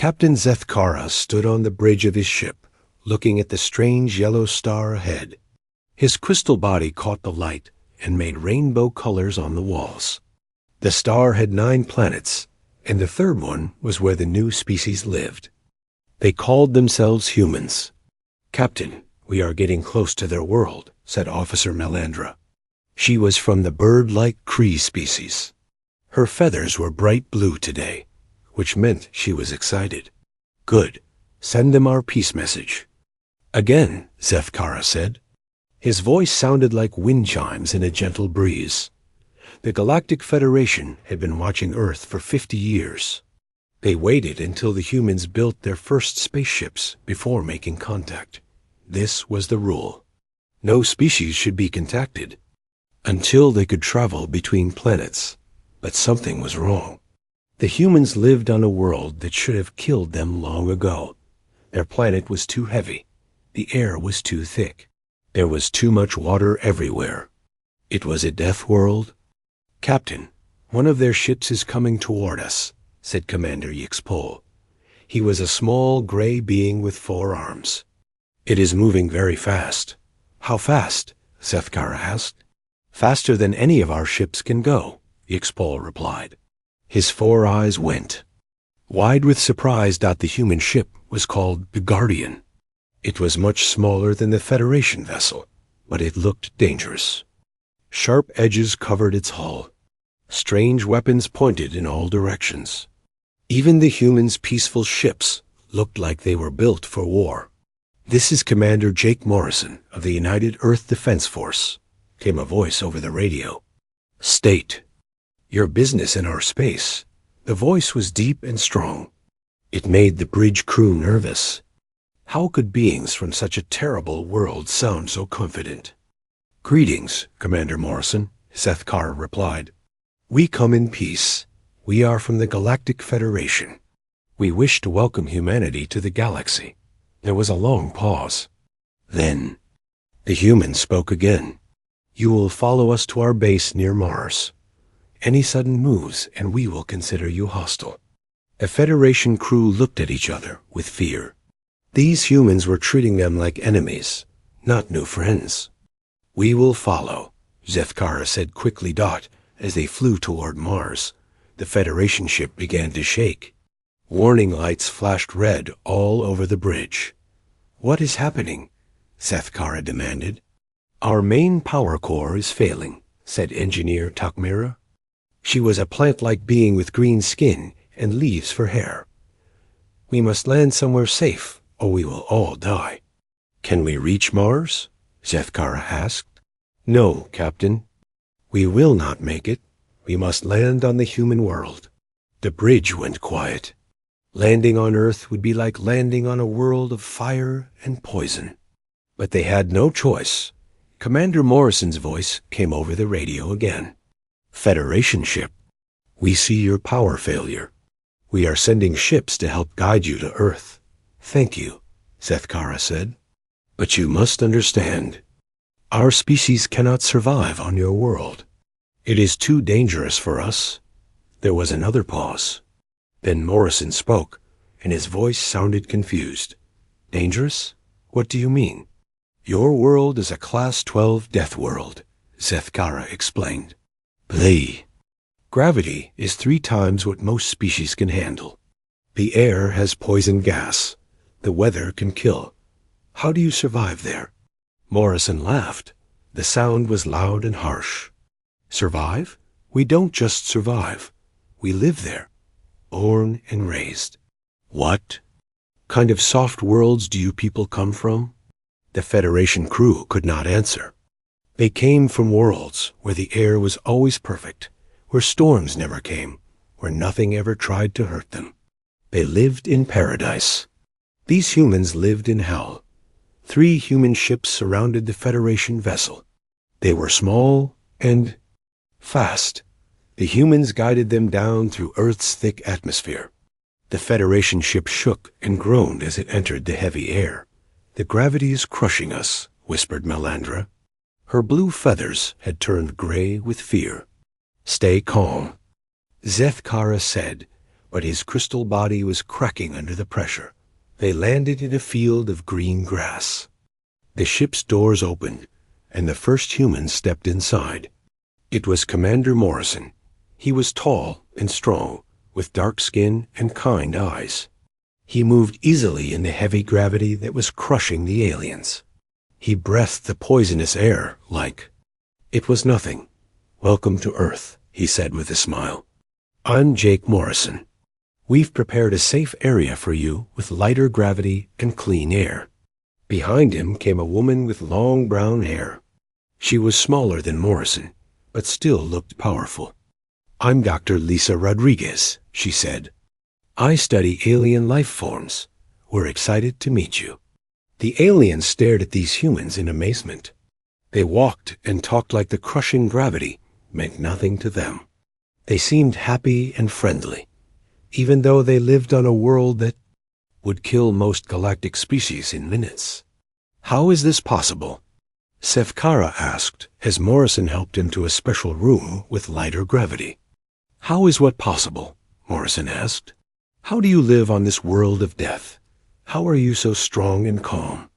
Captain Zethkara stood on the bridge of his ship, looking at the strange yellow star ahead. His crystal body caught the light and made rainbow colors on the walls. The star had 9 planets, and the third one was where the new species lived. They called themselves humans. "Captain, we are getting close to their world," said Officer Melandra. She was from the bird-like Cree species. Her feathers were bright blue today, which meant she was excited. "Good. Send them our peace message." "Again," Zethkara said. His voice sounded like wind chimes in a gentle breeze. The Galactic Federation had been watching Earth for 50 years. They waited until the humans built their first spaceships before making contact. This was the rule. No species should be contacted until they could travel between planets. But something was wrong. The humans lived on a world that should have killed them long ago. Their planet was too heavy. The air was too thick. There was too much water everywhere. It was a death world. "Captain, one of their ships is coming toward us," said Commander Yixpol. He was a small gray being with 4 arms. "It is moving very fast." "How fast?" Zethkara asked. "Faster than any of our ships can go," Yixpol replied. His 4 eyes went wide with surprise. The human ship was called the Guardian. It was much smaller than the Federation vessel, but it looked dangerous. Sharp edges covered its hull. Strange weapons pointed in all directions. Even the humans' peaceful ships looked like they were built for war. "This is Commander Jake Morrison of the United Earth Defense Force," came a voice over the radio. "State your business in our space." The voice was deep and strong. It made the bridge crew nervous. How could beings from such a terrible world sound so confident? "Greetings, Commander Morrison," Zethkara replied. "We come in peace. We are from the Galactic Federation. We wish to welcome humanity to the galaxy." There was a long pause. Then the human spoke again. "You will follow us to our base near Mars. Any sudden moves and we will consider you hostile." A Federation crew looked at each other with fear. These humans were treating them like enemies, not new friends. "We will follow," Zethkara said quickly. As they flew toward Mars, the Federation ship began to shake. Warning lights flashed red all over the bridge. "What is happening?" Zethkara demanded. "Our main power core is failing," said Engineer Takmira. She was a plant-like being with green skin and leaves for hair. "We must land somewhere safe, or we will all die." "Can we reach Mars?" Zethkara asked. "No, Captain. We will not make it. We must land on the human world." The bridge went quiet. Landing on Earth would be like landing on a world of fire and poison. But they had no choice. Commander Morrison's voice came over the radio again. "Federation ship, we see your power failure. We are sending ships to help guide you to Earth." "Thank you," Zethkara said. "But you must understand, our species cannot survive on your world. It is too dangerous for us." There was another pause. Then Morrison spoke, and his voice sounded confused. "Dangerous? What do you mean?" "Your world is a Class 12 death world," Zethkara explained. "Play. Gravity is 3 times what most species can handle. The air has poison gas. The weather can kill. How do you survive there?" Morrison laughed. The sound was loud and harsh. "Survive? We don't just survive. We live there, born and raised." "What kind of soft worlds do you people come from?" The Federation crew could not answer. They came from worlds where the air was always perfect, where storms never came, where nothing ever tried to hurt them. They lived in paradise. These humans lived in hell. 3 human ships surrounded the Federation vessel. They were small and fast. The humans guided them down through Earth's thick atmosphere. The Federation ship shook and groaned as it entered the heavy air. "The gravity is crushing us," whispered Melandra. Her blue feathers had turned gray with fear. "Stay calm," Zethkara said, but his crystal body was cracking under the pressure. They landed in a field of green grass. The ship's doors opened, and the first human stepped inside. It was Commander Morrison. He was tall and strong, with dark skin and kind eyes. He moved easily in the heavy gravity that was crushing the aliens. He breathed the poisonous air like, "It was nothing. Welcome to Earth," he said with a smile. "I'm Jake Morrison. We've prepared a safe area for you with lighter gravity and clean air." Behind him came a woman with long brown hair. She was smaller than Morrison, but still looked powerful. "I'm Dr. Lisa Rodriguez," she said. "I study alien life forms. We're excited to meet you." The aliens stared at these humans in amazement. They walked and talked like the crushing gravity meant nothing to them. They seemed happy and friendly, even though they lived on a world that would kill most galactic species in minutes. "How is this possible?" Sefkara asked as Morrison helped him to a special room with lighter gravity. "How is what possible?" Morrison asked. "How do you live on this world of death? How are you so strong and calm?"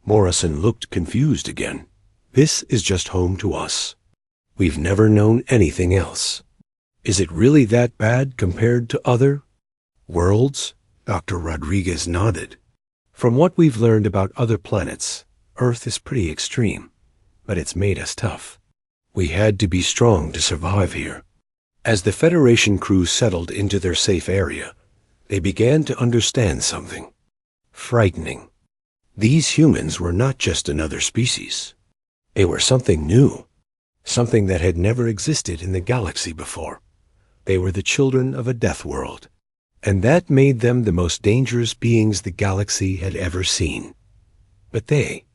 Morrison looked confused again. "This is just home to us. We've never known anything else." "Is it really that bad compared to other worlds?" Dr. Rodriguez nodded. "From what we've learned about other planets, Earth is pretty extreme, but it's made us tough. We had to be strong to survive here." As the Federation crew settled into their safe area, they began to understand something frightening. These humans were not just another species. They were something new, something that had never existed in the galaxy before. They were the children of a death world, and that made them the most dangerous beings the galaxy had ever seen. But they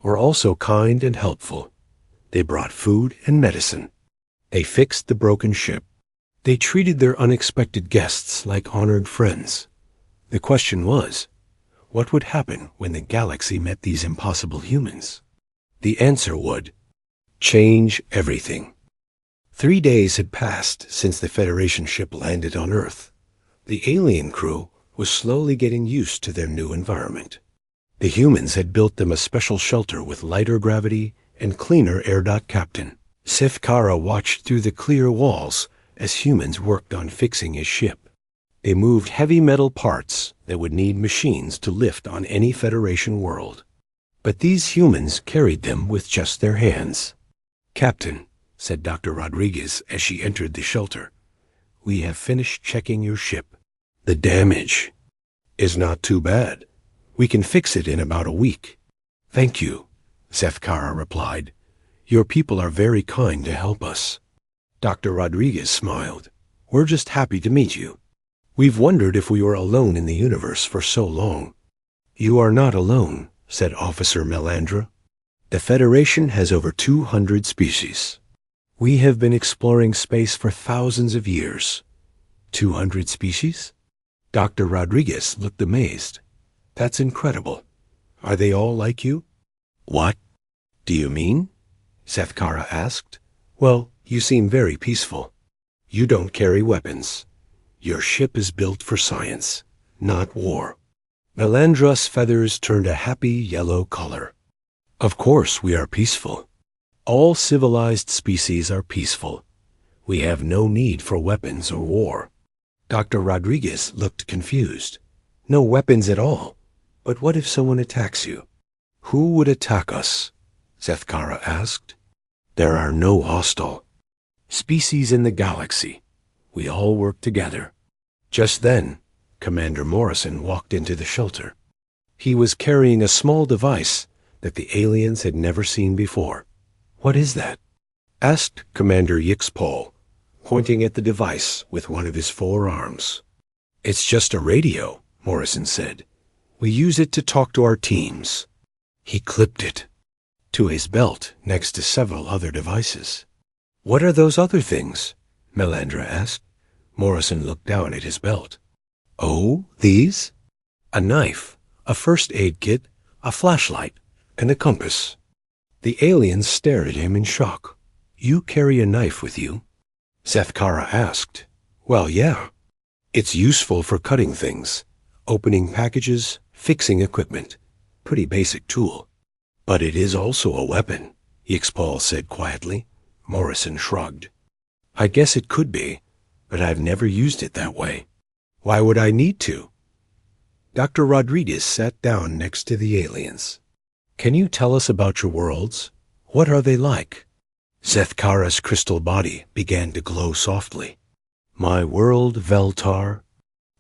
were also kind and helpful. They brought food and medicine. They fixed the broken ship. They treated their unexpected guests like honored friends. The question was, what would happen when the galaxy met these impossible humans? The answer would change everything. 3 days had passed since the Federation ship landed on Earth. The alien crew was slowly getting used to their new environment. The humans had built them a special shelter with lighter gravity and cleaner air. Captain Sefkara watched through the clear walls as humans worked on fixing his ship. They moved heavy metal parts that would need machines to lift on any Federation world. But these humans carried them with just their hands. "Captain," said Dr. Rodriguez as she entered the shelter, "we have finished checking your ship. The damage is not too bad. We can fix it in about a week." "Thank you," Sefkara replied. "Your people are very kind to help us." Dr. Rodriguez smiled. "We're just happy to meet you. We've wondered if we were alone in the universe for so long." "You are not alone," said Officer Melandra. "The Federation has over 200 species. We have been exploring space for thousands of years." 200 species? Dr. Rodriguez looked amazed. "That's incredible. Are they all like you?" "What do you mean?" Sefkara asked. "Well, you seem very peaceful. You don't carry weapons. Your ship is built for science, not war." Melandra's feathers turned a happy yellow color. "Of course we are peaceful. All civilized species are peaceful. We have no need for weapons or war." Dr. Rodriguez looked confused. "No weapons at all? But what if someone attacks you?" "Who would attack us?" Sefkara asked. "There are no hostile species in the galaxy. We all work together." Just then, Commander Morrison walked into the shelter. He was carrying a small device that the aliens had never seen before. "What is that?" asked Commander Yixpol, pointing at the device with one of his 4 arms. "It's just a radio," Morrison said. "We use it to talk to our teams." He clipped it to his belt next to several other devices. "What are those other things?" Melandra asked. Morrison looked down at his belt. "Oh, these?" "A knife, a first aid kit, a flashlight, and a compass." The aliens stared at him in shock. "You carry a knife with you?" Sefkara asked. "Well, yeah. It's useful for cutting things, opening packages, fixing equipment. Pretty basic tool. But it is also a weapon, HFY said quietly. Morrison shrugged. I guess it could be, but I've never used it that way. Why would I need to? Dr. Rodriguez sat down next to the aliens. Can you tell us about your worlds? What are they like? Zethkara's crystal body began to glow softly. My world, Veltar,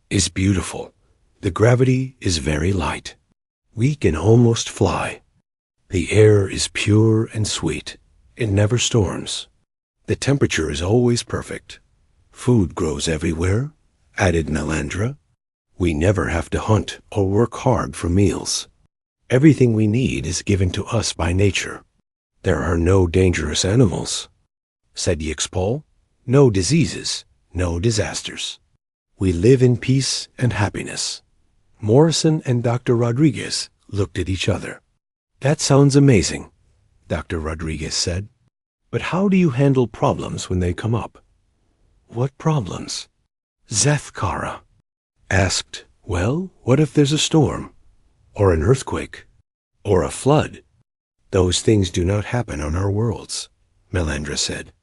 is beautiful. The gravity is very light. We can almost fly. The air is pure and sweet. It never storms. The temperature is always perfect. Food grows everywhere, added Melandra. We never have to hunt or work hard for meals. Everything we need is given to us by nature. There are no dangerous animals, said HFY. No diseases, no disasters. We live in peace and happiness. Morrison and Dr. Rodriguez looked at each other. That sounds amazing, Dr. Rodriguez said. But how do you handle problems when they come up? What problems? Zethkara asked. Well, what if there's a storm? Or an earthquake? Or a flood? Those things do not happen on our worlds, Melandra said.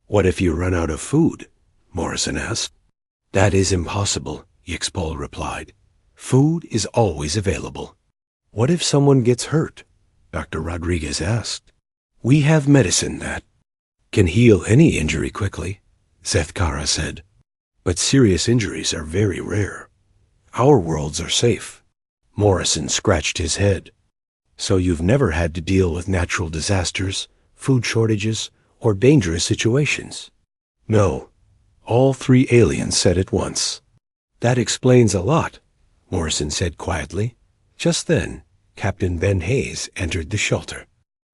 What if you run out of food? Morrison asked. That is impossible, HFY replied. Food is always available. What if someone gets hurt? Dr. Rodriguez asked. We have medicine that can heal any injury quickly, Zethkara said. But serious injuries are very rare. Our worlds are safe. Morrison scratched his head. So you've never had to deal with natural disasters, food shortages, or dangerous situations? No. All three aliens said at once. That explains a lot, Morrison said quietly. Just then, Captain Ben Hayes entered the shelter.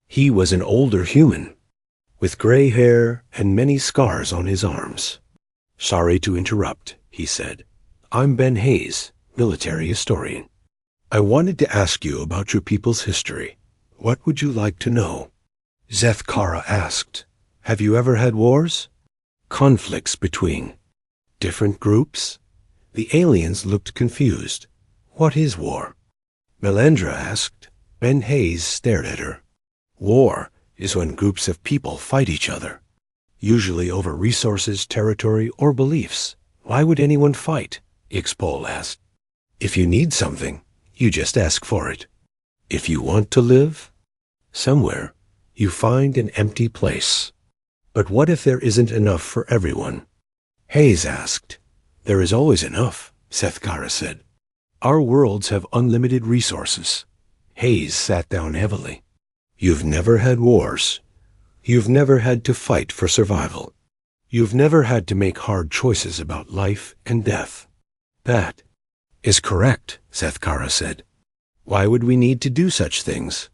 He was an older human, with gray hair and many scars on his arms. Sorry to interrupt, he said. I'm Ben Hayes, military historian. I wanted to ask you about your people's history. What would you like to know? Zethkara asked. Have you ever had wars? Conflicts between different groups? The aliens looked confused. What is war? Melandra asked. Ben Hayes stared at her. War is when groups of people fight each other, usually over resources, territory, or beliefs. Why would anyone fight? HFY asked. If you need something, you just ask for it. If you want to live somewhere, you find an empty place. But what if there isn't enough for everyone? Hayes asked. There is always enough, Zethkara said. Our worlds have unlimited resources. Hayes sat down heavily. You've never had wars. You've never had to fight for survival. You've never had to make hard choices about life and death. That is correct, Zethkara said. Why would we need to do such things?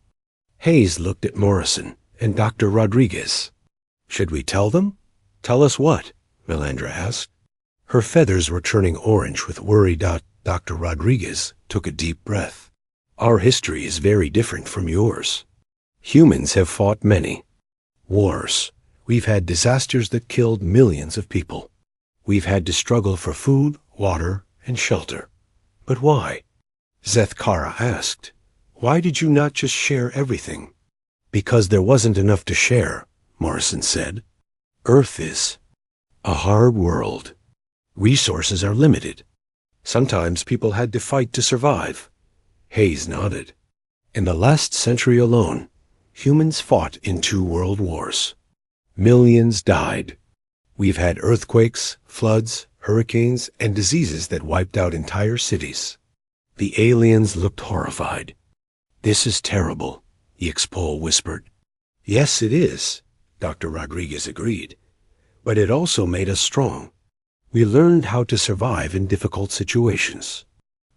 Hayes looked at Morrison and Dr. Rodriguez. Should we tell them? Tell us what? Melandra asked. Her feathers were turning orange with worry. Dr. Rodriguez took a deep breath. Our history is very different from yours. Humans have fought many wars. We've had disasters that killed millions of people. We've had to struggle for food, water, and shelter. But why? Zethkara asked. Why did you not just share everything? Because there wasn't enough to share, Morrison said. Earth is a hard world. Resources are limited. Sometimes people had to fight to survive. Hayes nodded. In the last century alone, humans fought in 2 world wars. Millions died. We've had earthquakes, floods, hurricanes, and diseases that wiped out entire cities. The aliens looked horrified. This is terrible, HFY whispered. Yes, it is, Dr. Rodriguez agreed. But it also made us strong. We learned how to survive in difficult situations.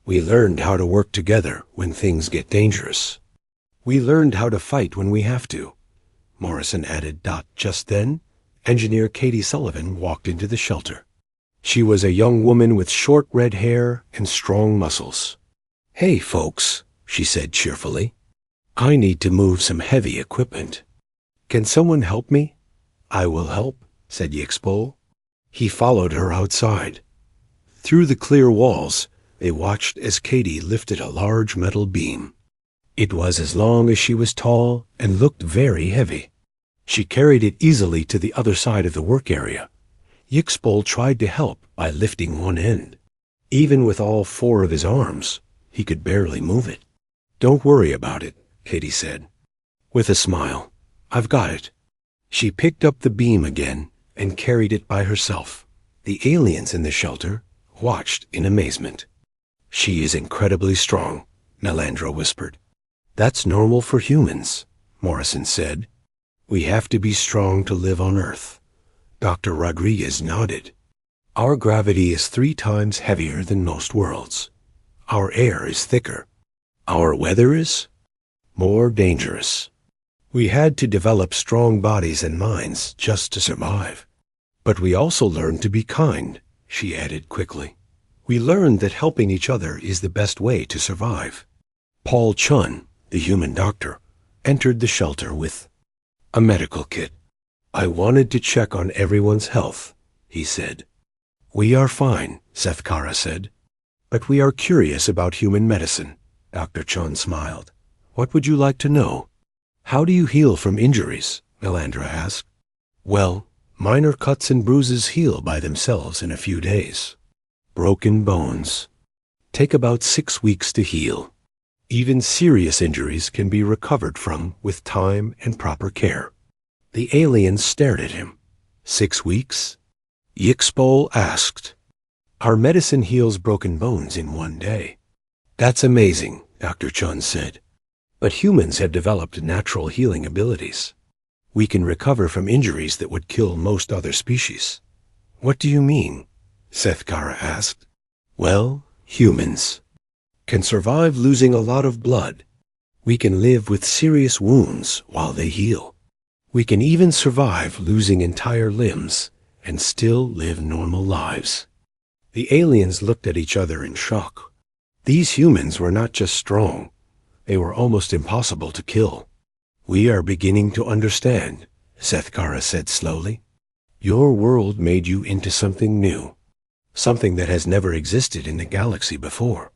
We learned how to work together when things get dangerous. We learned how to fight when we have to, Morrison added. Just then, Engineer Katie Sullivan walked into the shelter. She was a young woman with short red hair and strong muscles. Hey, folks, she said cheerfully. I need to move some heavy equipment. Can someone help me? I will help, said HFY. He followed her outside. Through the clear walls, they watched as Katie lifted a large metal beam. It was as long as she was tall and looked very heavy. She carried it easily to the other side of the work area. Yixpol tried to help by lifting one end. Even with all 4 of his arms, he could barely move it. "Don't worry about it," Katie said. With a smile, "I've got it." She picked up the beam again and carried it by herself. The aliens in the shelter watched in amazement. "She is incredibly strong," Melandra whispered. "That's normal for humans," Morrison said. "We have to be strong to live on Earth." Dr. Rodriguez nodded. "Our gravity is 3 times heavier than most worlds. Our air is thicker. Our weather is more dangerous. We had to develop strong bodies and minds just to survive. But we also learned to be kind," she added quickly. "We learned that helping each other is the best way to survive." Paul Chun, the human doctor, entered the shelter with a medical kit. "I wanted to check on everyone's health," he said. "We are fine," Sefkara said. "But we are curious about human medicine," Dr. Chun smiled. "What would you like to know?" "How do you heal from injuries?" Melandra asked. "Well, minor cuts and bruises heal by themselves in a few days. Broken bones take about 6 weeks to heal. Even serious injuries can be recovered from with time and proper care." The alien stared at him. "6 weeks?" Yixpol asked. "Our medicine heals broken bones in 1 day." "That's amazing," Dr. Chun said. "But humans have developed natural healing abilities. We can recover from injuries that would kill most other species." "What do you mean?" Sefkara asked. "Well, humans can survive losing a lot of blood. We can live with serious wounds while they heal. We can even survive losing entire limbs and still live normal lives." The aliens looked at each other in shock. These humans were not just strong, they were almost impossible to kill. "We are beginning to understand," Sefkara said slowly. "Your world made you into something new, something that has never existed in the galaxy before."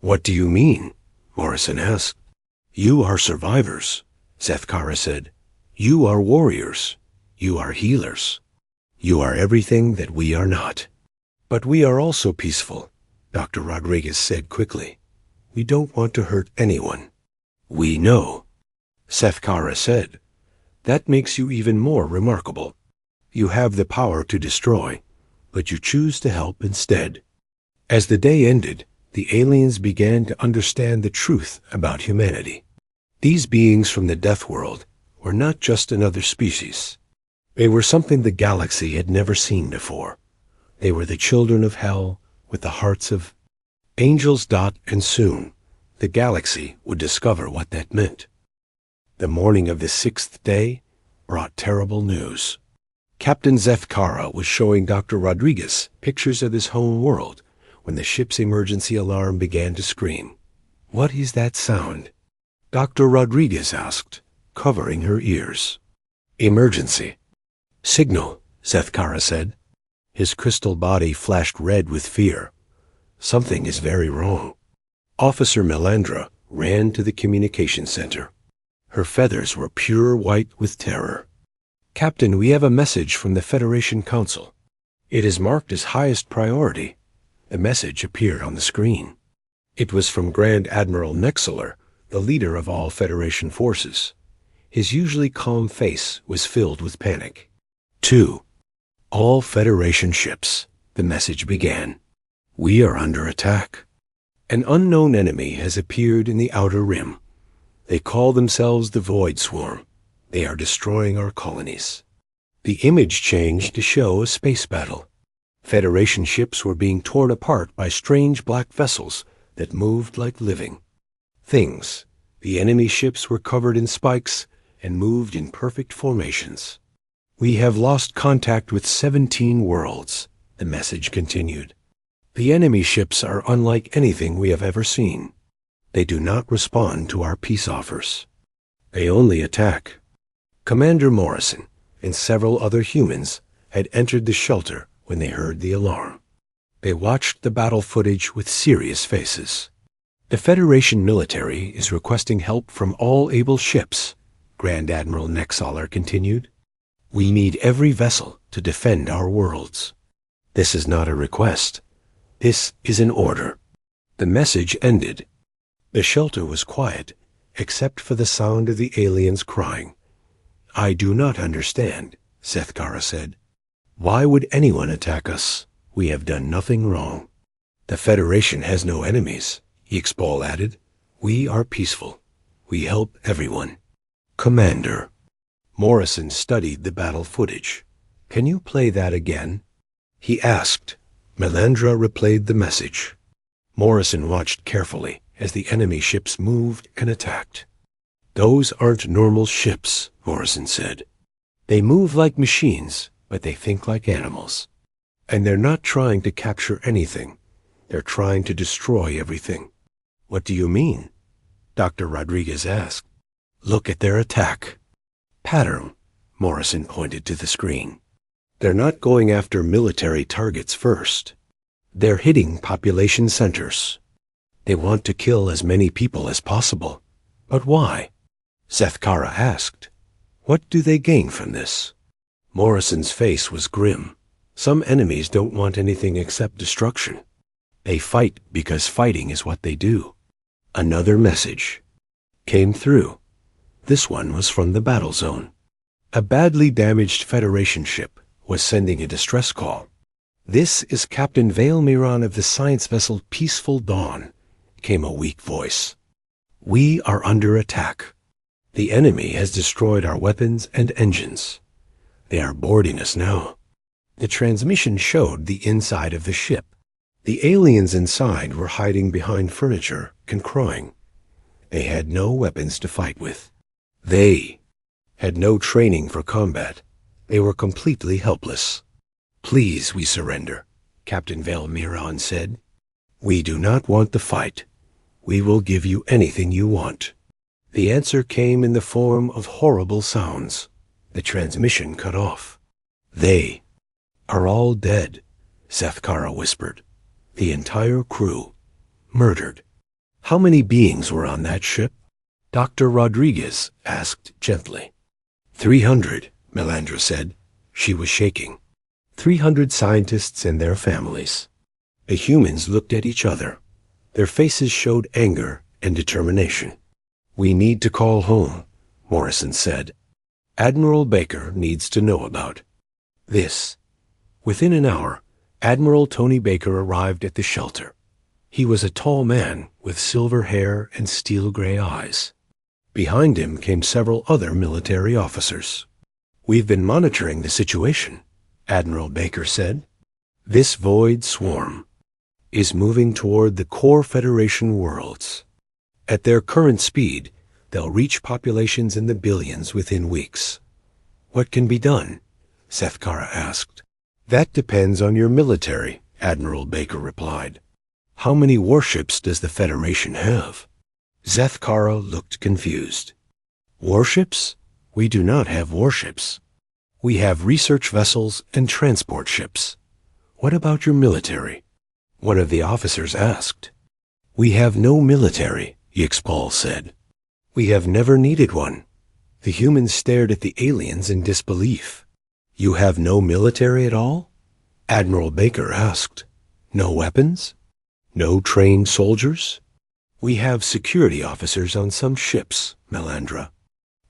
"What do you mean?" Morrison asked. "You are survivors," Sefkara said. "You are warriors. You are healers. You are everything that we are not." "But we are also peaceful," Dr. Rodriguez said quickly. "We don't want to hurt anyone." "We know," Sefkara said. "That makes you even more remarkable. You have the power to destroy, but you choose to help instead." As the day ended, the aliens began to understand the truth about humanity. These beings from the Deathworld were not just another species. They were something the galaxy had never seen before. They were the children of hell with the hearts of angels. And soon, the galaxy would discover what that meant. The morning of the 6th day brought terrible news. Captain Sefkara was showing Dr. Rodriguez pictures of his home world when the ship's emergency alarm began to scream. "What is that sound?" Dr. Rodriguez asked, covering her ears. "Emergency." "Signal," Sefkara said. His crystal body flashed red with fear. Something is very wrong. Officer Melandra ran to the communication center. Her feathers were pure white with terror. "Captain, we have a message from the Federation Council. It is marked as highest priority." A message appeared on the screen. It was from Grand Admiral Nexeler, the leader of all Federation forces. His usually calm face was filled with panic. "To all Federation ships," the message began. "We are under attack. An unknown enemy has appeared in the outer rim. They call themselves the Void Swarm. They are destroying our colonies." The image changed to show a space battle. Federation ships were being torn apart by strange black vessels that moved like living things. The enemy ships were covered in spikes and moved in perfect formations. "We have lost contact with 17 worlds," the message continued. "The enemy ships are unlike anything we have ever seen. They do not respond to our peace offers. They only attack." Commander Morrison and several other humans had entered the shelter when they heard the alarm. They watched the battle footage with serious faces. The Federation military is requesting help from all able ships, Grand Admiral Nexaller continued. We need every vessel to defend our worlds. This is not a request. This is an order. The message ended. The shelter was quiet, except for the sound of the aliens crying. I do not understand, Sethkara said. Why would anyone attack us? We have done nothing wrong. The Federation has no enemies, Yixbal added. We are peaceful. We help everyone. Commander. Morrison studied the battle footage. Can you play that again? He asked. Melandra replayed the message. Morrison watched carefully as the enemy ships moved and attacked. Those aren't normal ships, Morrison said. They move like machines, but they think like animals. And they're not trying to capture anything. They're trying to destroy everything. What do you mean? Dr. Rodriguez asked. Look at their attack. Pattern, Morrison pointed to the screen. They're not going after military targets first. They're hitting population centers. They want to kill as many people as possible. But why? Sethkara asked. What do they gain from this? Morrison's face was grim. Some enemies don't want anything except destruction. They fight because fighting is what they do. Another message came through. This one was from the battle zone. A badly damaged Federation ship was sending a distress call. This is Captain Vale Miran of the science vessel Peaceful Dawn, came a weak voice. We are under attack. The enemy has destroyed our weapons and engines. They are boarding us now. The transmission showed the inside of the ship. The aliens inside were hiding behind furniture and crying. They had no weapons to fight with. They had no training for combat. They were completely helpless. Please, we surrender, Captain Vale Miran said. We do not want the fight. We will give you anything you want. The answer came in the form of horrible sounds. The transmission cut off. They are all dead, Sethkara whispered. The entire crew. Murdered. How many beings were on that ship? Dr. Rodriguez asked gently. 300, Melandra said. She was shaking. 300 scientists and their families. The humans looked at each other. Their faces showed anger and determination. We need to call home, Morrison said. Admiral Baker needs to know about this. Within an hour, Admiral Tony Baker arrived at the shelter. He was a tall man with silver hair and steel-gray eyes. Behind him came several other military officers. We've been monitoring the situation, Admiral Baker said. This void swarm is moving toward the core Federation worlds. At their current speed, they'll reach populations in the billions within weeks. What can be done? Sethkara asked. That depends on your military, Admiral Baker replied. How many warships does the Federation have? Sethkara looked confused. Warships? We do not have warships. We have research vessels and transport ships. What about your military? One of the officers asked. We have no military, Yixbal said. We have never needed one. The humans stared at the aliens in disbelief. You have no military at all? Admiral Baker asked. No weapons? No trained soldiers? We have security officers on some ships, Melandra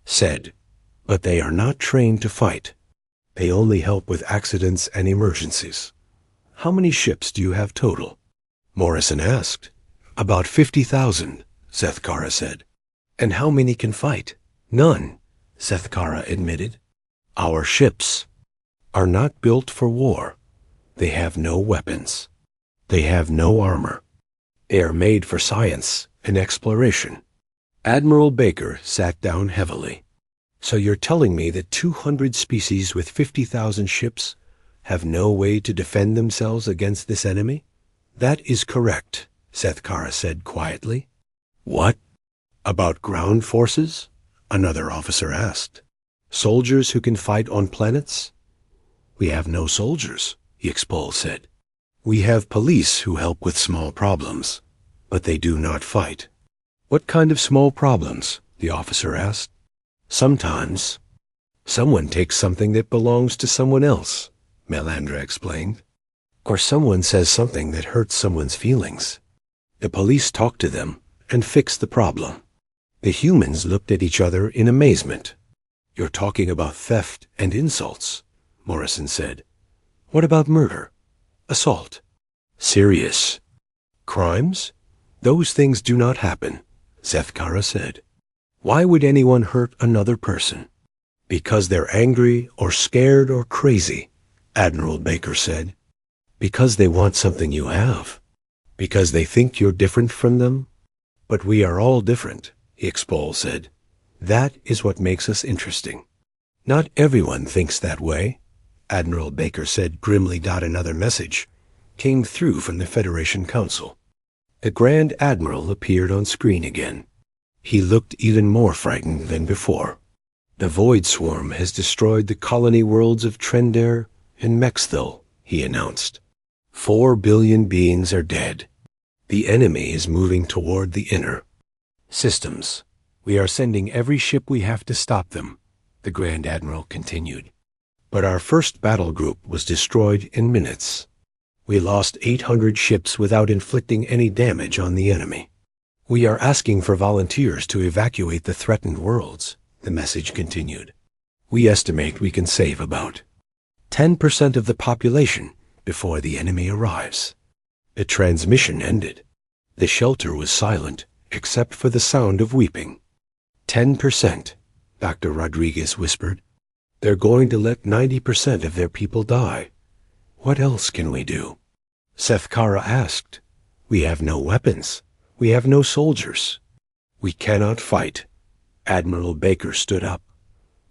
said, but they are not trained to fight. They only help with accidents and emergencies. How many ships do you have total? Morrison asked. About 50,000, Sethkara said. And how many can fight? None, Sethkara admitted. Our ships are not built for war. They have no weapons. They have no armor. They are made for science and exploration. Admiral Baker sat down heavily. So you're telling me that 200 species with 50,000 ships have no way to defend themselves against this enemy? That is correct, Sethkara said quietly. What? About ground forces? Another officer asked. Soldiers who can fight on planets? We have no soldiers, Yixbal said. We have police who help with small problems, but they do not fight. What kind of small problems? The officer asked. Sometimes someone takes something that belongs to someone else, Melandra explained. Or someone says something that hurts someone's feelings. The police talk to them and fix the problem. The humans looked at each other in amazement. You're talking about theft and insults, Morrison said. What about murder? Assault? Serious crimes? Those things do not happen, Zethkara said. Why would anyone hurt another person? Because they're angry or scared or crazy, Admiral Baker said. Because they want something you have. Because they think you're different from them. But we are all different, Ixpol said. That is what makes us interesting. Not everyone thinks that way, Admiral Baker said grimly. Another message came through from the Federation Council. The Grand Admiral appeared on screen again. He looked even more frightened than before. The Void Swarm has destroyed the colony worlds of Trendare and Mexthil, he announced. 4 billion beings are dead. The enemy is moving toward the inner systems. We are sending every ship we have to stop them, the Grand Admiral continued. But our first battle group was destroyed in minutes. We lost 800 ships without inflicting any damage on the enemy. We are asking for volunteers to evacuate the threatened worlds, the message continued. We estimate we can save about 10% of the population before the enemy arrives. The transmission ended. The shelter was silent, except for the sound of weeping. 10%, Dr. Rodriguez whispered. They're going to let 90% of their people die. What else can we do? Zethkara asked. We have no weapons. We have no soldiers. We cannot fight. Admiral Baker stood up.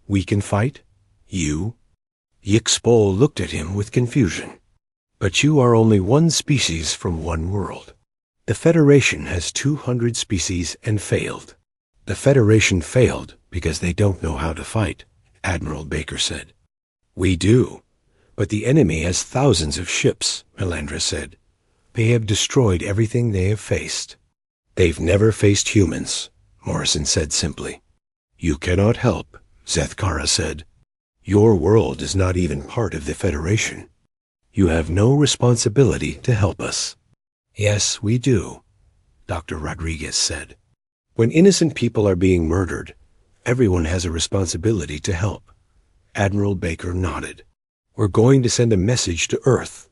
We can fight? You? Yixpol looked at him with confusion. But you are only one species from one world. The Federation has 200 species and failed. The Federation failed because they don't know how to fight, Admiral Baker said. We do. But the enemy has thousands of ships, Melandra said. They have destroyed everything they have faced. They've never faced humans, Morrison said simply. You cannot help, Zethkara said. Your world is not even part of the Federation. You have no responsibility to help us. Yes, we do, Dr. Rodriguez said. When innocent people are being murdered, everyone has a responsibility to help. Admiral Baker nodded. We're going to send a message to Earth.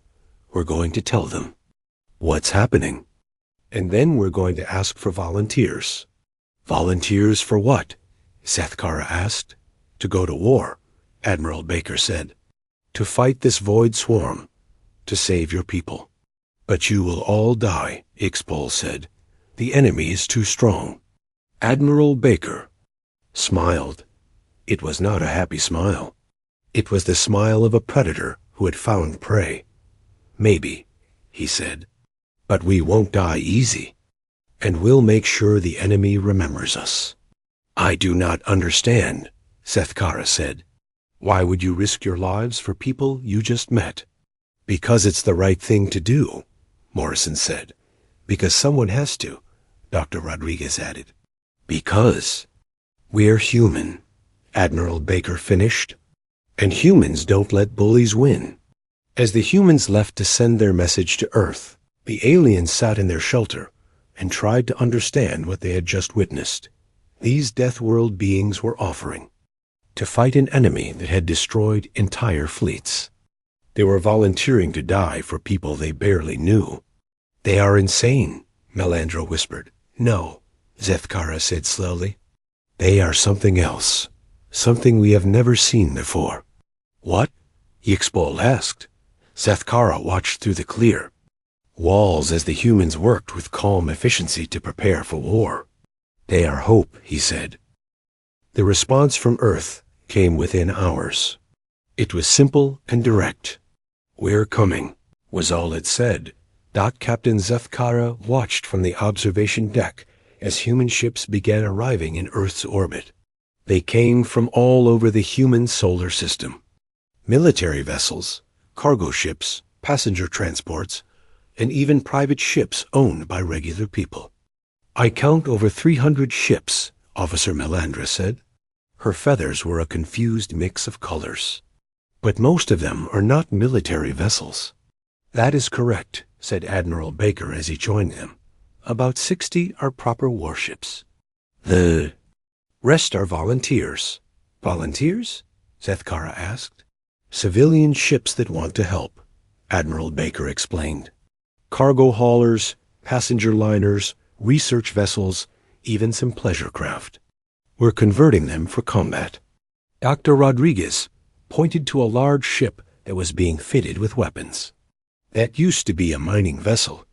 We're going to tell them what's happening. And then we're going to ask for volunteers. Volunteers for what? Zethkara asked. To go to war, Admiral Baker said. To fight this void swarm. To save your people. But you will all die, Ixpol said. The enemy is too strong. Admiral Baker smiled. It was not a happy smile. It was the smile of a predator who had found prey. Maybe, he said. But we won't die easy. And we'll make sure the enemy remembers us. I do not understand, Zethkara said. Why would you risk your lives for people you just met? Because it's the right thing to do, Morrison said. Because someone has to, Dr. Rodriguez added. Because we're human, Admiral Baker finished. And humans don't let bullies win. As the humans left to send their message to Earth, the aliens sat in their shelter and tried to understand what they had just witnessed. These Deathworld beings were offering to fight an enemy that had destroyed entire fleets. They were volunteering to die for people they barely knew. They are insane, Melandra whispered. No, Zethkara said slowly. They are something else, something we have never seen before. What? Yixpol asked. Zethkara watched through the clear walls as the humans worked with calm efficiency to prepare for war. They are hope, he said. The response from Earth came within hours. It was simple and direct. We're coming, was all it said. Captain Zethkara watched from the observation deck as human ships began arriving in Earth's orbit. They came from all over the human solar system. Military vessels, cargo ships, passenger transports, and even private ships owned by regular people. I count over 300 ships, Officer Melandra said. Her feathers were a confused mix of colors. But most of them are not military vessels. That is correct, said Admiral Baker as he joined them. About 60 are proper warships. The rest are volunteers. Volunteers? Zethkara asked. Civilian ships that want to help, Admiral Baker explained. Cargo haulers, passenger liners, research vessels, even some pleasure craft. We're converting them for combat. Dr. Rodriguez pointed to a large ship that was being fitted with weapons. That used to be a mining vessel.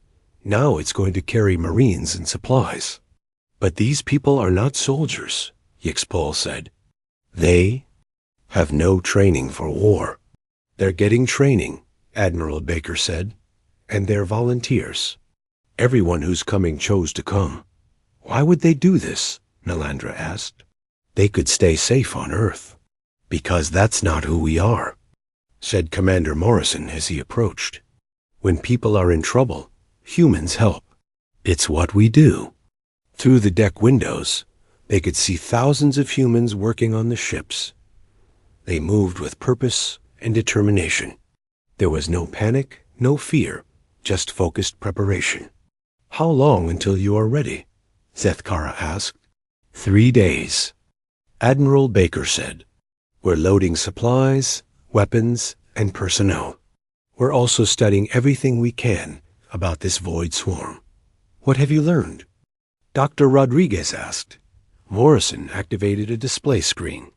Now it's going to carry marines and supplies. But these people are not soldiers, Yixpol said. They have no training for war. They're getting training, Admiral Baker said, and they're volunteers. Everyone who's coming chose to come. Why would they do this? Melandra asked. They could stay safe on Earth. Because that's not who we are, said Commander Morrison as he approached. When people are in trouble, humans help. It's what we do. Through the deck windows, they could see thousands of humans working on the ships. They moved with purpose and determination. There was no panic, no fear, just focused preparation. How long until you are ready? Zethkara asked. 3 days. Admiral Baker said. We're loading supplies, weapons, and personnel. We're also studying everything we can about this void swarm. What have you learned? Dr. Rodriguez asked. Morrison activated a display screen.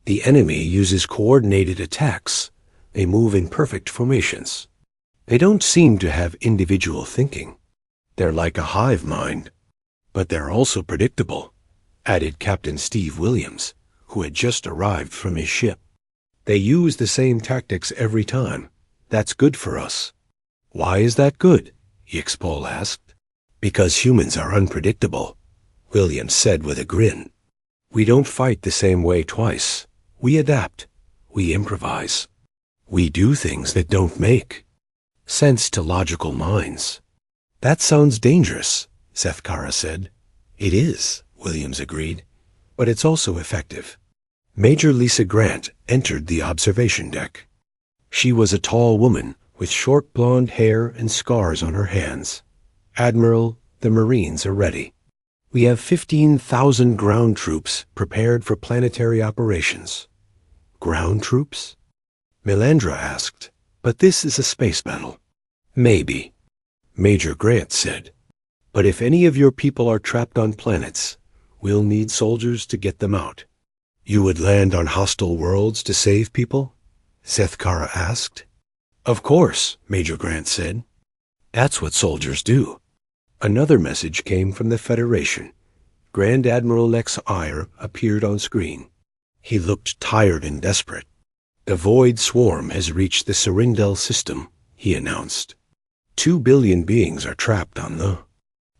The enemy uses coordinated attacks. They move in perfect formations. They don't seem to have individual thinking. They're like a hive mind. But they're also predictable, added Captain Steve Williams, who had just arrived from his ship. They use the same tactics every time. That's good for us. Why is that good? Yixpol asked. Because humans are unpredictable, Williams said with a grin. We don't fight the same way twice. We adapt. We improvise. We do things that don't make sense to logical minds. That sounds dangerous, Zethkara said. It is, Williams agreed, but it's also effective. Major Lisa Grant entered the observation deck. She was a tall woman with short blonde hair and scars on her hands. Admiral, the Marines are ready. We have 15,000 ground troops prepared for planetary operations. Ground troops? Melandra asked, but this is a space battle. Maybe, Major Grant said. But if any of your people are trapped on planets, we'll need soldiers to get them out. You would land on hostile worlds to save people? Zethkara asked. Of course, Major Grant said. That's what soldiers do. Another message came from the Federation. Grand Admiral Lex Eyre appeared on screen. He looked tired and desperate. The Void Swarm has reached the Serindel system, he announced. 2 billion beings are trapped on the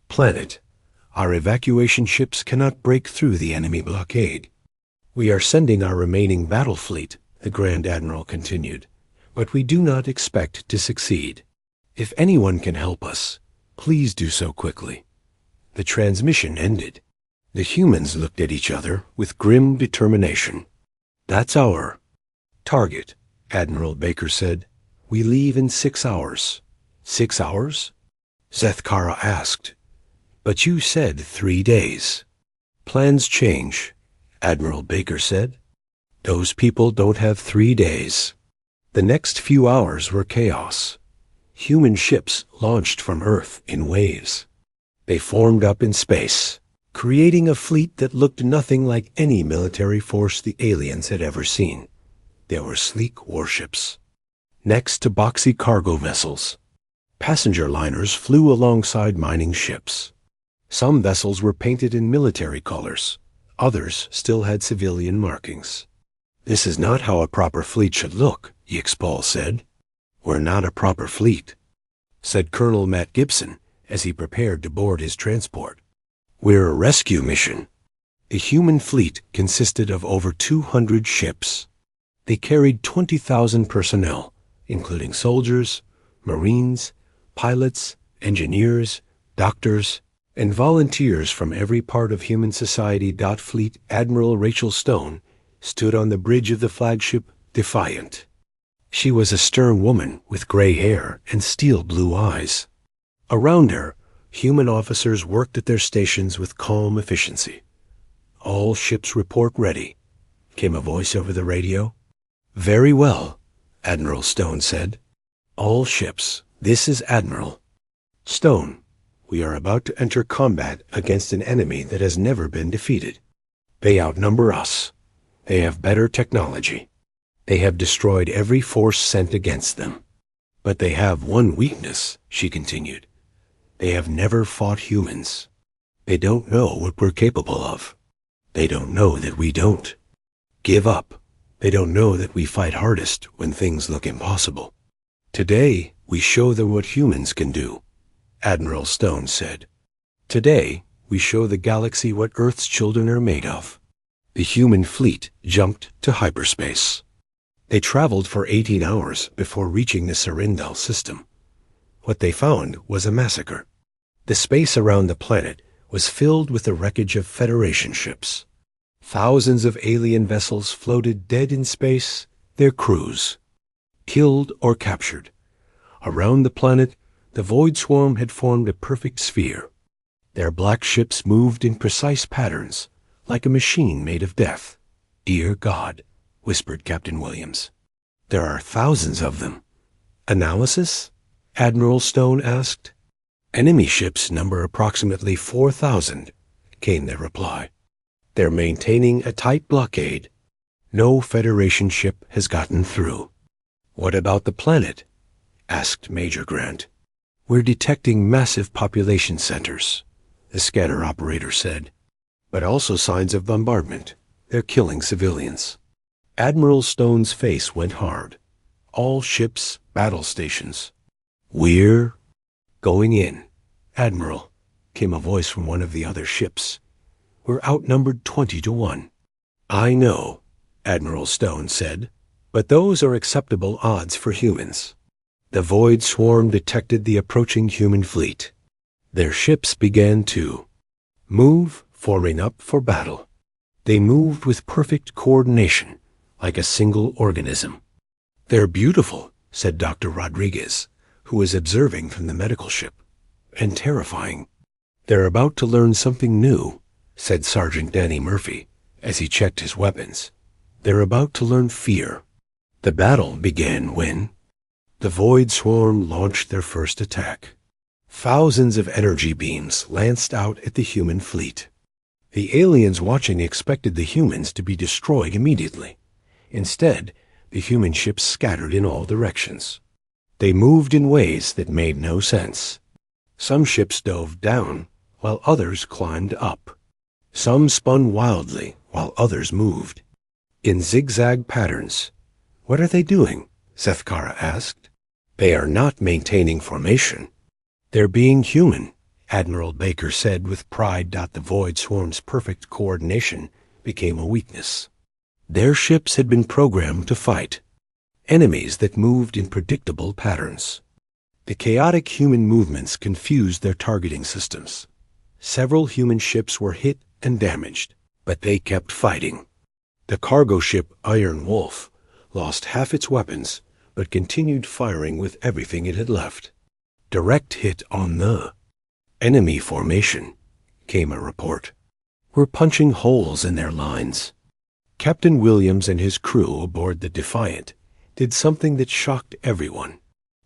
planet. Our evacuation ships cannot break through the enemy blockade. We are sending our remaining battle fleet, the Grand Admiral continued, but we do not expect to succeed. If anyone can help us, please do so quickly. The transmission ended. The humans looked at each other with grim determination. That's our target, Admiral Baker said. We leave in 6 hours. 6 hours? Zethkara asked. But you said 3 days. Plans change, Admiral Baker said. Those people don't have 3 days. The next few hours were chaos. Human ships launched from Earth in waves. They formed up in space, creating a fleet that looked nothing like any military force the aliens had ever seen. There were sleek warships. Next to boxy cargo vessels, passenger liners flew alongside mining ships. Some vessels were painted in military colors. Others still had civilian markings. This is not how a proper fleet should look, Yixpol said. We're not a proper fleet, said Colonel Matt Gibson as he prepared to board his transport. We're a rescue mission. The human fleet consisted of over 200 ships. They carried 20,000 personnel, including soldiers, marines, Pilots, engineers, doctors, and volunteers from every part of human society. Fleet Admiral Rachel Stone stood on the bridge of the flagship Defiant. She was a stern woman with gray hair and steel blue eyes. Around her, human officers worked at their stations with calm efficiency. "All ships report ready," came a voice over the radio. "Very well," Admiral Stone said. "All ships, this is Admiral Stone. We are about to enter combat against an enemy that has never been defeated. They outnumber us. They have better technology. They have destroyed every force sent against them. But they have one weakness," she continued. "They have never fought humans. They don't know what we're capable of. They don't know that we don't give up. They don't know that we fight hardest when things look impossible. Today, we show them what humans can do," Admiral Stone said. "Today, we show the galaxy what Earth's children are made of." The human fleet jumped to hyperspace. They traveled for 18 hours before reaching the Serindal system. What they found was a massacre. The space around the planet was filled with the wreckage of Federation ships. Thousands of alien vessels floated dead in space, their crews killed or captured. Around the planet, the void swarm had formed a perfect sphere. Their black ships moved in precise patterns, like a machine made of death. "Dear God," whispered Captain Williams. "There are thousands of them." "Analysis?" Admiral Stone asked. "Enemy ships number approximately 4,000, came the reply. "They're maintaining a tight blockade. No Federation ship has gotten through." "What about the planet?" asked Major Grant. "We're detecting massive population centers," the scanner operator said, "but also signs of bombardment. They're killing civilians." Admiral Stone's face went hard. "All ships, battle stations." "We're going in, Admiral," came a voice from one of the other ships. "We're outnumbered 20-1. "I know," Admiral Stone said, "but those are acceptable odds for humans." The void swarm detected the approaching human fleet. Their ships began to move, forming up for battle. They moved with perfect coordination, like a single organism. "They're beautiful," said Dr. Rodriguez, who was observing from the medical ship, "and terrifying." "They're about to learn something new," said Sergeant Danny Murphy, as he checked his weapons. "They're about to learn fear." The battle began when the void swarm launched their first attack. Thousands of energy beams lanced out at the human fleet. The aliens watching expected the humans to be destroyed immediately. Instead, the human ships scattered in all directions. They moved in ways that made no sense. Some ships dove down, while others climbed up. Some spun wildly, while others moved in zigzag patterns. "What are they doing?" Sethkara asked. "They are not maintaining formation. They're being human," Admiral Baker said with pride. The void swarm's perfect coordination became a weakness. Their ships had been programmed to fight enemies that moved in predictable patterns. The chaotic human movements confused their targeting systems. Several human ships were hit and damaged, but they kept fighting. The cargo ship Iron Wolf lost half its weapons, but continued firing with everything it had left. "Direct hit on the enemy formation," came a report. "We're punching holes in their lines." Captain Williams and his crew aboard the Defiant did something that shocked everyone.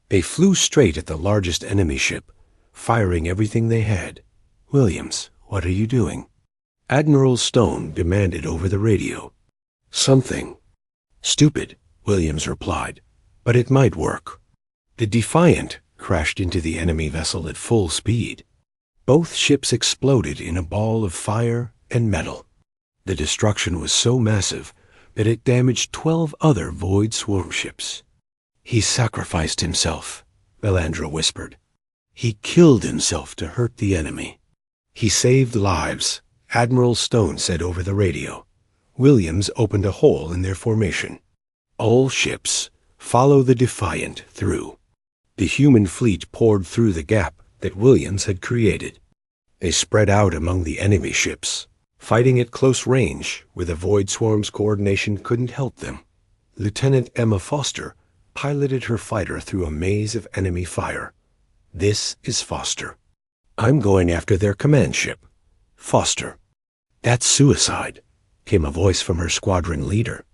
They flew straight at the largest enemy ship, firing everything they had. "Williams, what are you doing?" Admiral Stone demanded over the radio. "Something stupid," Williams replied, "but it might work." The Defiant crashed into the enemy vessel at full speed. Both ships exploded in a ball of fire and metal. The destruction was so massive that it damaged 12 other void swarm ships. "He sacrificed himself," Melandra whispered. "He killed himself to hurt the enemy." "He saved lives," Admiral Stone said over the radio. Williams opened a hole in their formation. "All ships, follow the Defiant through." The human fleet poured through the gap that Williams had created. They spread out among the enemy ships, fighting at close range where the Void Swarm's coordination couldn't help them. Lieutenant Emma Foster piloted her fighter through a maze of enemy fire. "This is Foster. I'm going after their command ship." "Foster." "That's suicide," came a voice from her squadron leader.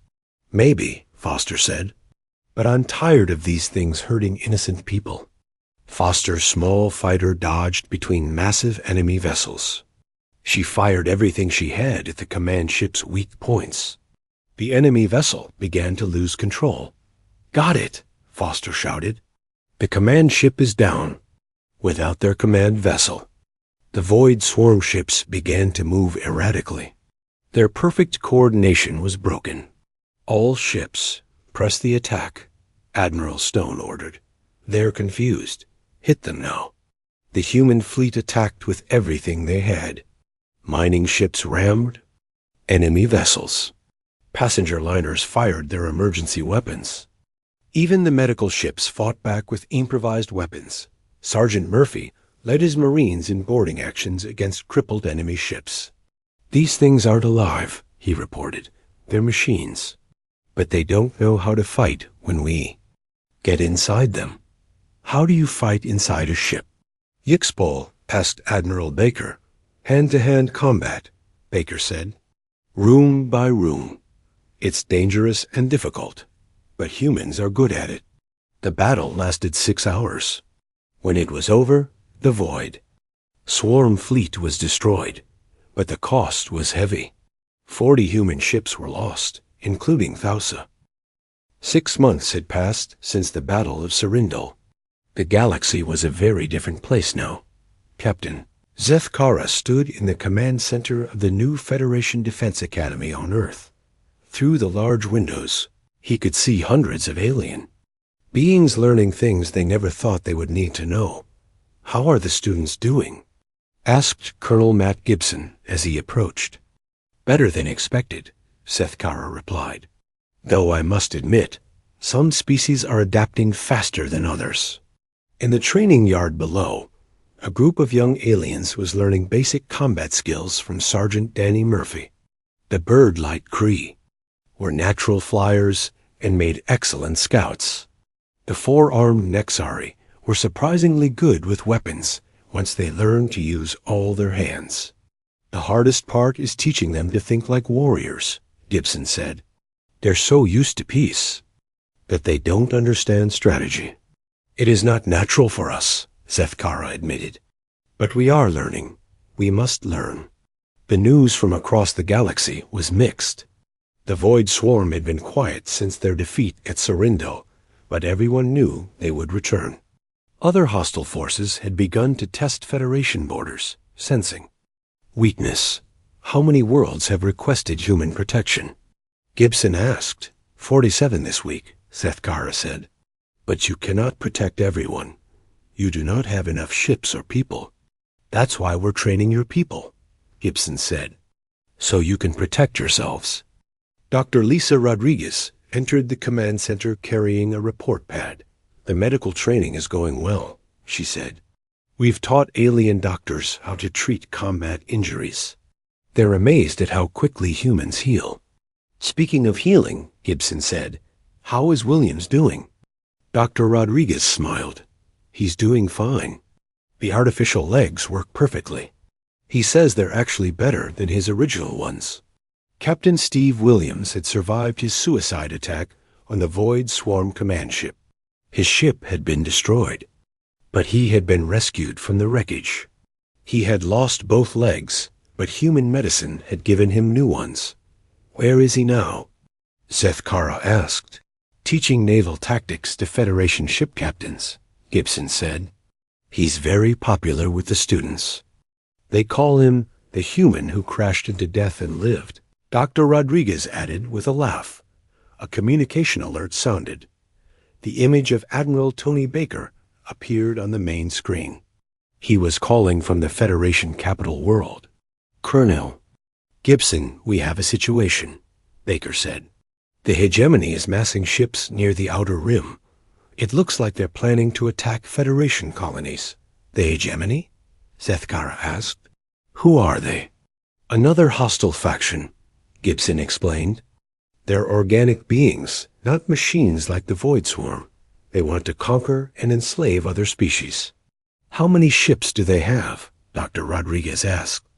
"Maybe," Foster said, "but I'm tired of these things hurting innocent people." Foster's small fighter dodged between massive enemy vessels. She fired everything she had at the command ship's weak points. The enemy vessel began to lose control. "Got it," Foster shouted. "The command ship is down." Without their command vessel, the Void Swarm ships began to move erratically. Their perfect coordination was broken. "All ships, press the attack," Admiral Stone ordered. "They're confused. Hit them now." The human fleet attacked with everything they had. Mining ships rammed enemy vessels. Passenger liners fired their emergency weapons. Even the medical ships fought back with improvised weapons. Sergeant Murphy led his Marines in boarding actions against crippled enemy ships. "These things aren't alive," he reported. "They're machines. But they don't know how to fight when we get inside them." "How do you fight inside a ship?" "Yixpol," asked Admiral Baker. "Hand-to-hand combat," Baker said. "Room by room. It's dangerous and difficult, but humans are good at it." The battle lasted 6 hours. When it was over, the Void Swarm fleet was destroyed, but the cost was heavy. 40 human ships were lost, including Thausa. 6 months had passed since the Battle of Serindal. The galaxy was a very different place now. Captain Zeth Kara stood in the command center of the new Federation Defense Academy on Earth. Through the large windows, he could see hundreds of alien beings learning things they never thought they would need to know. "How are the students doing?" asked Colonel Matt Gibson as he approached. "Better than expected," Seth Kara replied. "Though I must admit, some species are adapting faster than others." In the training yard below, a group of young aliens was learning basic combat skills from Sergeant Danny Murphy. The bird-light Kree were natural flyers and made excellent scouts. The four-armed Nexari were surprisingly good with weapons once they learned to use all their hands. "The hardest part is teaching them to think like warriors," Gibson said. "They're so used to peace that they don't understand strategy." "It is not natural for us," Zeth Kara admitted. "But we are learning. We must learn." The news from across the galaxy was mixed. The Void Swarm had been quiet since their defeat at Serindal, but everyone knew they would return. Other hostile forces had begun to test Federation borders, sensing weakness. "How many worlds have requested human protection?" Gibson asked. 47 this week, Seth Kara said. "But you cannot protect everyone. You do not have enough ships or people." "That's why we're training your people," Gibson said. "So you can protect yourselves." Dr. Lisa Rodriguez entered the command center carrying a report pad. "The medical training is going well," she said. "We've taught alien doctors how to treat combat injuries. They're amazed at how quickly humans heal." "Speaking of healing," Gibson said, "how is Williams doing?" Dr. Rodriguez smiled. "He's doing fine. The artificial legs work perfectly. He says they're actually better than his original ones." Captain Steve Williams had survived his suicide attack on the Void Swarm command ship. His ship had been destroyed, but he had been rescued from the wreckage. He had lost both legs, but human medicine had given him new ones. "Where is he now?" Zeth Kara asked. "Teaching naval tactics to Federation ship captains," Gibson said. "He's very popular with the students. They call him the human who crashed into death and lived." Dr. Rodriguez added with a laugh. A communication alert sounded. The image of Admiral Tony Baker appeared on the main screen. He was calling from the Federation capital world. "Colonel Gibson, we have a situation," Baker said. "The hegemony is massing ships near the outer rim. It looks like they're planning to attack Federation colonies. The hegemony? Sethkara asked. Who are they? Another hostile faction, Gibson explained. They're organic beings, not machines like the Void Swarm. They want to conquer and enslave other species. How many ships do they have? Dr. Rodriguez asked.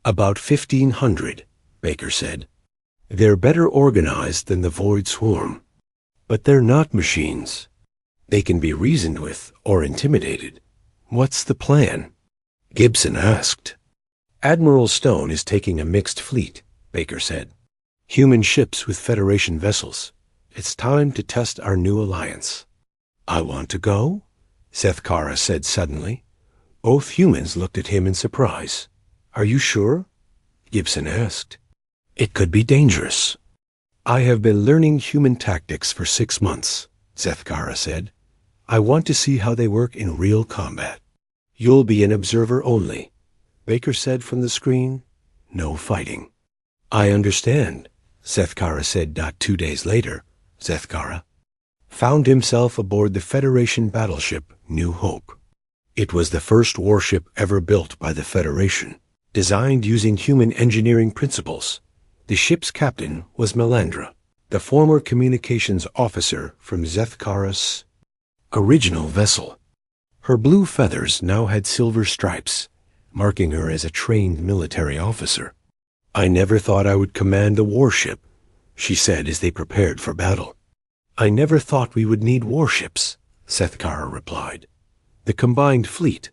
About 1,500, Baker said. They're better organized than the Void Swarm. But they're not machines. They can be reasoned with or intimidated. What's the plan? Gibson asked. Admiral Stone is taking a mixed fleet, Baker said. Human ships with Federation vessels. It's time to test our new alliance. I want to go? Sethkara said suddenly. Both humans looked at him in surprise. Are you sure? Gibson asked. It could be dangerous. I have been learning human tactics for 6 months, Sethkara said. I want to see how they work in real combat. You'll be an observer only, Baker said from the screen. No fighting. I understand, Sethkara said. 2 days later, Sethkara found himself aboard the Federation battleship New Hope. It was the first warship ever built by the Federation, designed using human engineering principles. The ship's captain was Melandra, the former communications officer from Sethkara's original vessel. Her blue feathers now had silver stripes, marking her as a trained military officer. I never thought I would command a warship, she said as they prepared for battle. I never thought we would need warships, Sethkara replied. The combined fleet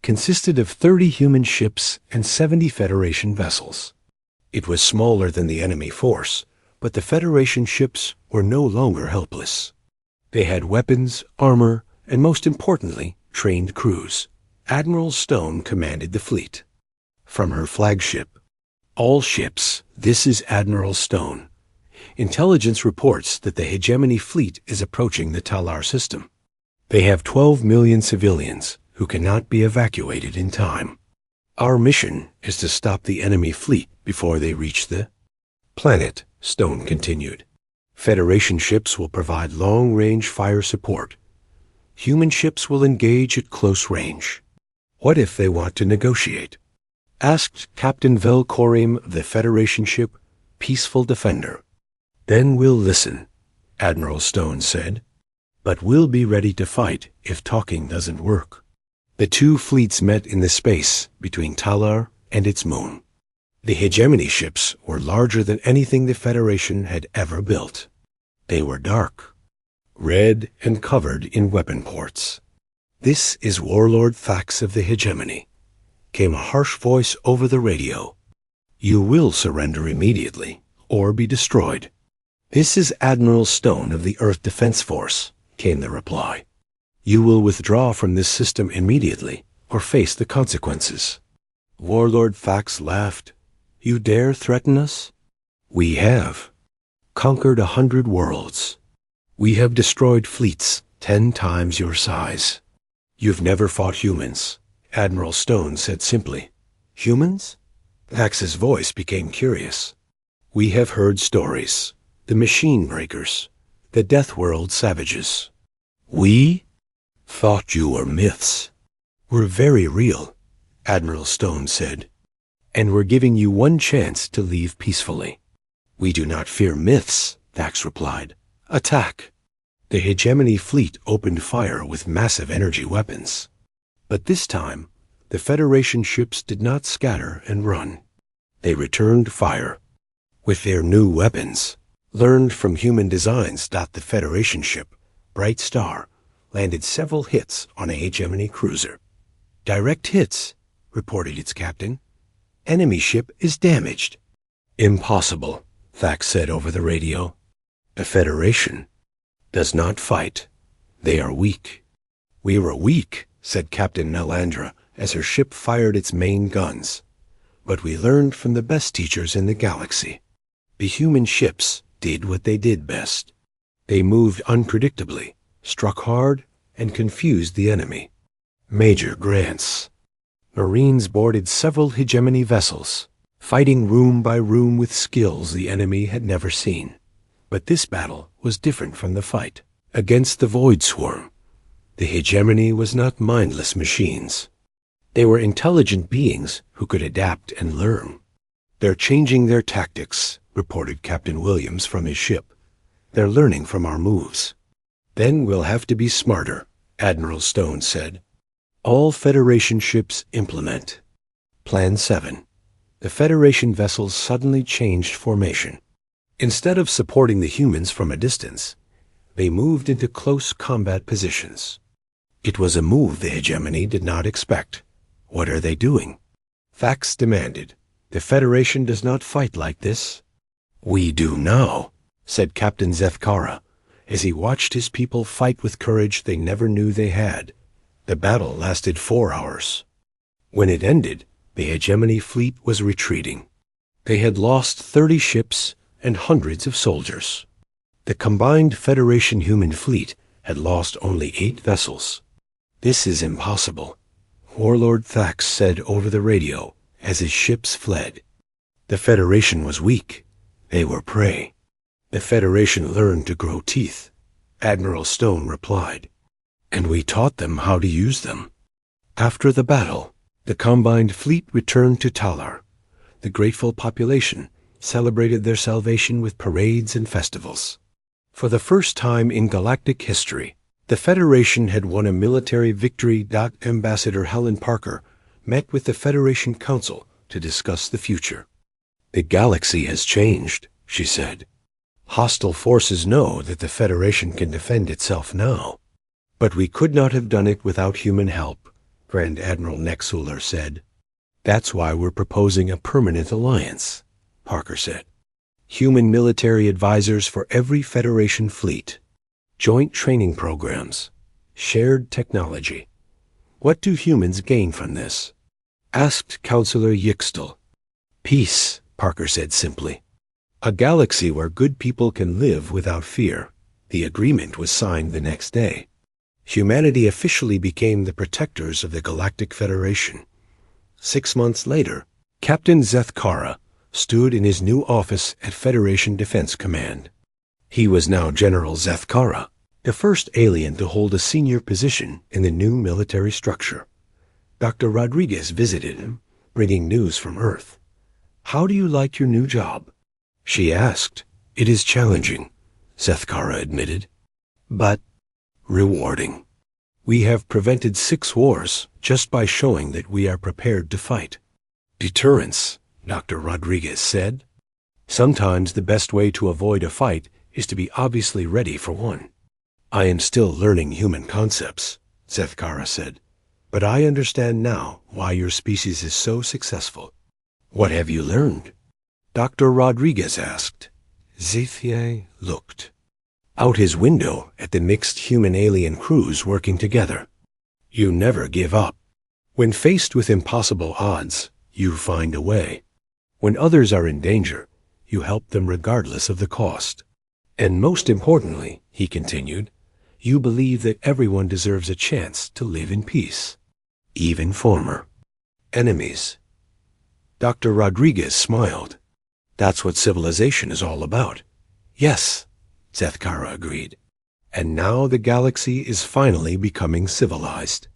consisted of 30 human ships and 70 Federation vessels. It was smaller than the enemy force, but the Federation ships were no longer helpless. They had weapons, armor, and most importantly, trained crews. Admiral Stone commanded the fleet. From her flagship, all ships, this is Admiral Stone. Intelligence reports that the hegemony fleet is approaching the Talar system. They have 12 million civilians who cannot be evacuated in time. Our mission is to stop the enemy fleet before they reach the planet, Stone continued. Federation ships will provide long-range fire support. Human ships will engage at close range. What if they want to negotiate? Asked Captain Velkorim of the Federation ship Peaceful Defender. Then we'll listen, Admiral Stone said. But we'll be ready to fight if talking doesn't work. The two fleets met in the space between Talar and its moon. The hegemony ships were larger than anything the Federation had ever built. They were dark, red, and covered in weapon ports. This is Warlord Thax of the hegemony, came a harsh voice over the radio. You will surrender immediately, or be destroyed. This is Admiral Stone of the Earth Defense Force, came the reply. You will withdraw from this system immediately, or face the consequences. Warlord Thax laughed. You dare threaten us? We have conquered 100 worlds. We have destroyed fleets 10 times your size. You've never fought humans, Admiral Stone said simply. Humans? Thax's voice became curious. We have heard stories. The machine breakers, the Deathworld savages. We thought you were myths. We're very real, Admiral Stone said. And we're giving you one chance to leave peacefully. We do not fear myths, Thax replied. Attack. The hegemony fleet opened fire with massive energy weapons. But this time, the Federation ships did not scatter and run. They returned fire. With their new weapons, learned from human designs. The Federation ship, Bright Star, landed several hits on a hegemony cruiser. Direct hits, reported its captain. Enemy ship is damaged. Impossible, Thax said over the radio. The Federation does not fight. They are weak. We were weak, said Captain Melandra as her ship fired its main guns. But we learned from the best teachers in the galaxy. The human ships did what they did best. They moved unpredictably, struck hard, and confused the enemy. Major grants. Marines boarded several hegemony vessels, fighting room by room with skills the enemy had never seen. But this battle was different from the fight. against the Void Swarm. The hegemony was not mindless machines. They were intelligent beings who could adapt and learn. "They're changing their tactics," reported Captain Williams from his ship. "They're learning from our moves." "Then we'll have to be smarter," Admiral Stone said. "All Federation ships implement." Plan 7. The Federation vessels suddenly changed formation. Instead of supporting the humans from a distance, they moved into close combat positions. It was a move the hegemony did not expect. What are they doing? Facts demanded. The Federation does not fight like this. "We do now," said Captain Zethkara, as he watched his people fight with courage they never knew they had. The battle lasted 4 hours. When it ended, the hegemony fleet was retreating. They had lost 30 ships and hundreds of soldiers. The combined Federation human fleet had lost only 8 vessels. "This is impossible," Warlord Thax said over the radio as his ships fled. The Federation was weak. They were prey. "The Federation learned to grow teeth," Admiral Stone replied. "And we taught them how to use them." After the battle, the combined fleet returned to Talar. The grateful population celebrated their salvation with parades and festivals. For the first time in galactic history, the Federation had won a military victory. Ambassador Helen Parker met with the Federation Council to discuss the future. "The galaxy has changed," she said. "Hostile forces know that the Federation can defend itself now. But we could not have done it without human help," Grand Admiral Nexuller said. "That's why we're proposing a permanent alliance," Parker said. "Human military advisors for every Federation fleet. Joint training programs. Shared technology. What do humans gain from this?" asked Counselor Yixtel. "Peace," Parker said simply. "A galaxy where good people can live without fear." The agreement was signed the next day. Humanity officially became the protectors of the Galactic Federation. 6 months later, Captain Zethkara stood in his new office at Federation Defense Command. He was now General Zethkara, the first alien to hold a senior position in the new military structure. Dr. Rodriguez visited him, bringing news from Earth. "How do you like your new job?" she asked. "It is challenging," Zethkara admitted, "but rewarding. We have prevented 6 wars just by showing that we are prepared to fight." "Deterrence," Dr. Rodriguez said. "Sometimes the best way to avoid a fight is to be obviously ready for one." "I am still learning human concepts," Zethkara said, "but I understand now why your species is so successful." "What have you learned?" Dr. Rodriguez asked. Zethye looked out his window at the mixed human-alien crews working together. "You never give up. When faced with impossible odds, you find a way. When others are in danger, you help them regardless of the cost. And most importantly," he continued, "you believe that everyone deserves a chance to live in peace, even former enemies." Dr. Rodriguez smiled. "That's what civilization is all about." "Yes," Zethkara agreed. "And now the galaxy is finally becoming civilized."